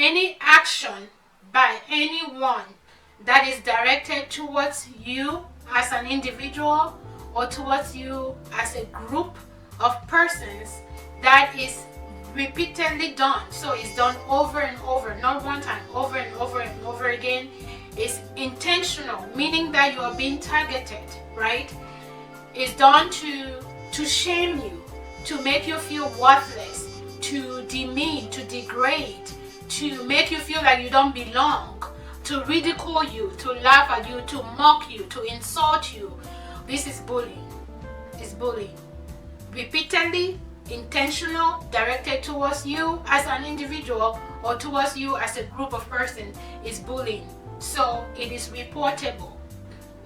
any action by anyone that is directed towards you as an individual or towards you as a group of persons that is repeatedly done, so it's done over and over, not one time, over and over and over again, is intentional, meaning that you are being targeted, right? It's done to shame you, to make you feel worthless, to demean, to degrade, to make you feel like you don't belong, to ridicule you, to laugh at you, to mock you, to insult you. This is bullying. It's bullying. Repeatedly, intentional, directed towards you as an individual or towards you as a group of persons is bullying. So it is reportable.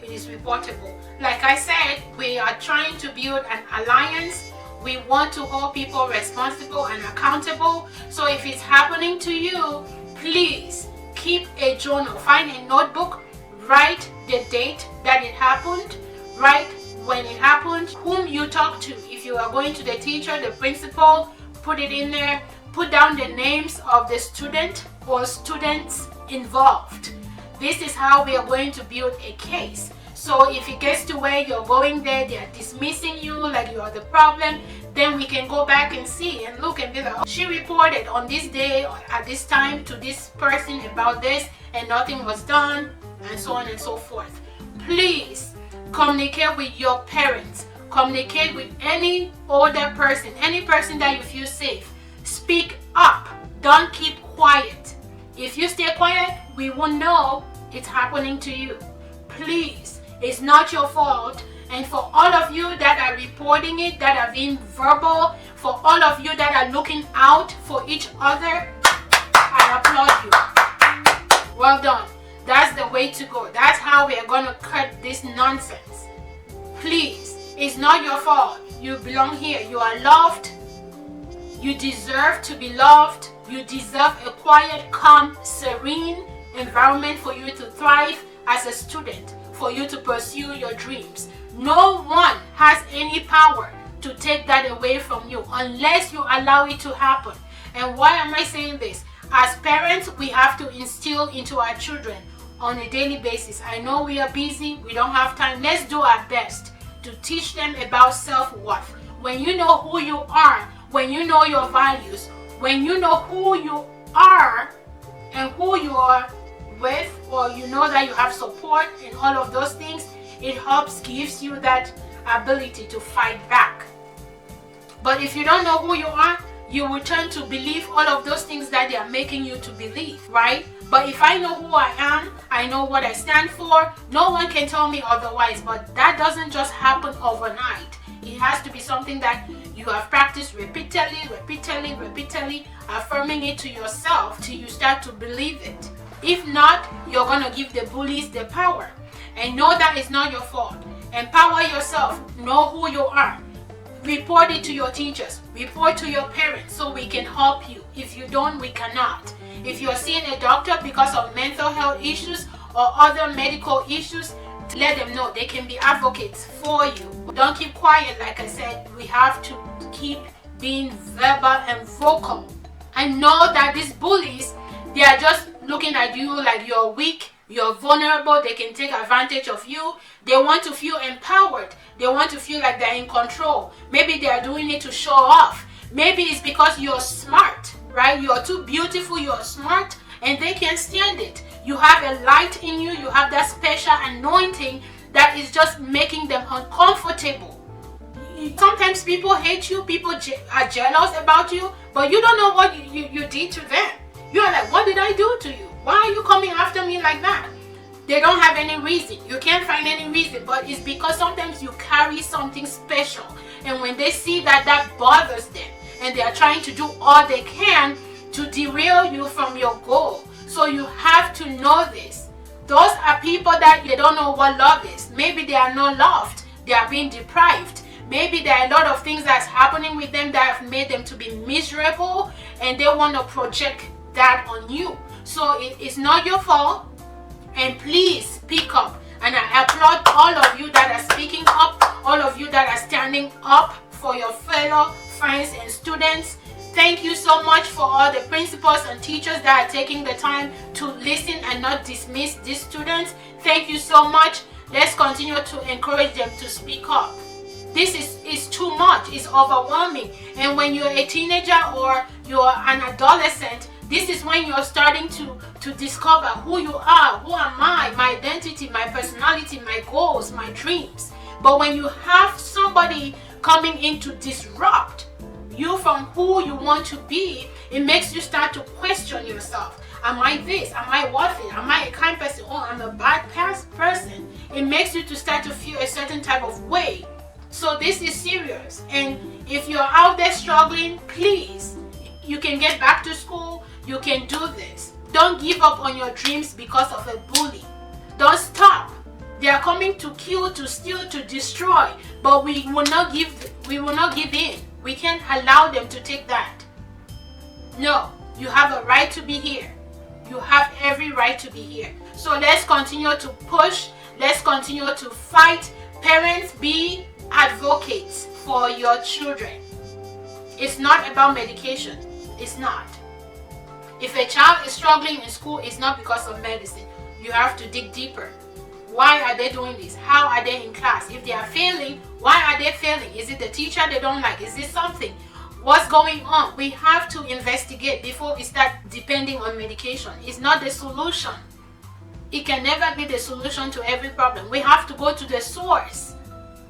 It is reportable. Like I said, we are trying to build an alliance. We want to hold people responsible and accountable. So if it's happening to you, please keep a journal, find a notebook, write the date that it happened, write when it happened, whom you talk to. If you are going to the teacher, the principal, put it in there, put down the names of the student or students involved. This is how we are going to build a case. So if it gets to where you're going there, they are dismissing you like you are the problem, then we can go back and see and look and be like, oh, she reported on this day at this time to this person about this and nothing was done, and so on and so forth. Please communicate with your parents, communicate with any older person, any person that you feel safe. Speak up, don't keep quiet. If you stay quiet, we won't know it's happening to you. Please, it's not your fault. And for all of you that are reporting it, that are being verbal, for all of you that are looking out for each other, I applaud you. Well done. That's the way to go. That's how we are going to cut this nonsense. Please, it's not your fault. You belong here. You are loved. You deserve to be loved. You deserve a quiet, calm, serene environment for you to thrive as a student, for you to pursue your dreams. No one has any power to take that away from you unless you allow it to happen. And why am I saying this? As parents, we have to instill into our children on a daily basis. I know we are busy, we don't have time. Let's do our best to teach them about self-worth. When you know who you are, when you know your values, when you know who you are and who you are with, or you know that you have support and all of those things, it helps, gives you that ability to fight back. But if you don't know who you are, you will turn to believe all of those things that they are making you to believe, right? But if I know who I am, I know what I stand for, no one can tell me otherwise. But that doesn't just happen overnight. It has to be something that you have practiced repeatedly, affirming it to yourself till you start to believe it. If not, you're going to give the bullies the power. And know that it's not your fault. Empower yourself. Know who you are. Report it to your teachers. Report to your parents so we can help you. If you don't, we cannot. If you're seeing a doctor because of mental health issues or other medical issues, let them know. They can be advocates for you. Don't keep quiet. Like I said, we have to keep being verbal and vocal. And know that these bullies, they are just looking at you like you're weak, you're vulnerable, they can take advantage of you. They want to feel empowered. They want to feel like they're in control. Maybe they are doing it to show off. Maybe it's because you're smart, right? You're too beautiful, you're smart, and they can't stand it. You have a light in you, you have that special anointing that is just making them uncomfortable. Sometimes people hate you, people are jealous about you, but you don't know what you did to them. You're like, what did I do to you? Why are you coming after me like that? They don't have any reason. You can't find any reason, but it's because sometimes you carry something special. And when they see that, that bothers them. And they are trying to do all they can to derail you from your goal. So you have to know this. Those are people that they don't know what love is. Maybe they are not loved. They are being deprived. Maybe there are a lot of things that's happening with them that have made them to be miserable. And they want to project that on you. So it's not your fault. And please speak up. And I applaud all of you that are speaking up, all of you that are standing up for your fellow friends and students. Thank you so much for all the principals and teachers that are taking the time to listen and not dismiss these students. Thank you so much. Let's continue to encourage them to speak up. This is too much. It's overwhelming. And when you're a teenager or you're an adolescent, this is when you're starting to discover who you are, who am I, my identity, my personality, my goals, my dreams. But when you have somebody coming in to disrupt you from who you want to be, it makes you start to question yourself. Am I this? Am I worth it? Am I a kind person? Oh, I'm a bad person. It makes you to start to feel a certain type of way. So this is serious. And if you're out there struggling, please, you can get back to school. You can do this. Don't give up on your dreams because of a bully. Don't stop. They are coming to kill, to steal, to destroy. But we will not give in. We can't allow them to take that. No, you have a right to be here. You have every right to be here. So let's continue to push. Let's continue to fight. Parents, be advocates for your children. It's not about medication. It's not. If a child is struggling in school, it's not because of medicine. You have to dig deeper. Why are they doing this? How are they in class? If they are failing, why are they failing? Is it the teacher they don't like? Is this something? What's going on? We have to investigate before we start depending on medication. It's not the solution. It can never be the solution to every problem. We have to go to the source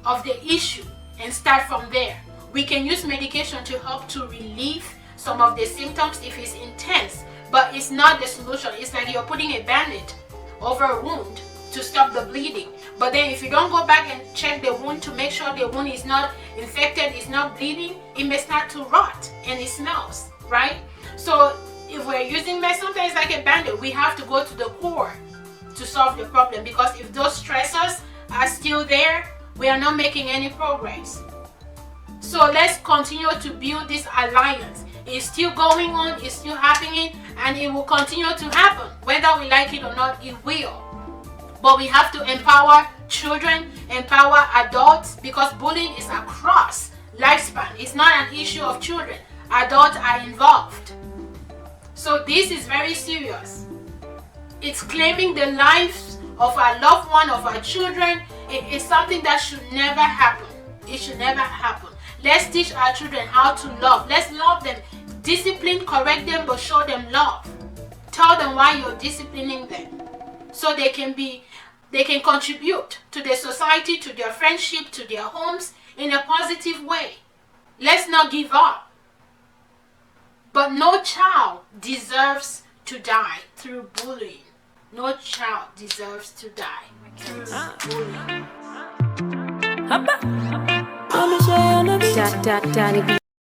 of the issue and start from there. We can use medication to help to relieve some of the symptoms if it's intense, but it's not the solution. It's like you're putting a bandage over a wound to stop the bleeding. But then if you don't go back and check the wound to make sure the wound is not infected, it's not bleeding, it may start to rot and it smells, right? So if we're using sometimes like a bandage, we have to go to the core to solve the problem, because if those stressors are still there, we are not making any progress. So let's continue to build this alliance. It's still going on, it's still happening, and it will continue to happen. Whether we like it or not, it will. But we have to empower children, empower adults, because bullying is across lifespan. It's not an issue of children. Adults are involved. So this is very serious. It's claiming the lives of our loved one, of our children. It is something that should never happen. It should never happen. Let's teach our children how to love. Let's love them. Discipline, correct them, but show them love. Tell them why you're disciplining them, so they can contribute to their society, to their friendship, to their homes in a positive way. Let's not give up. But no child deserves to die through bullying. No child deserves to die through bullying.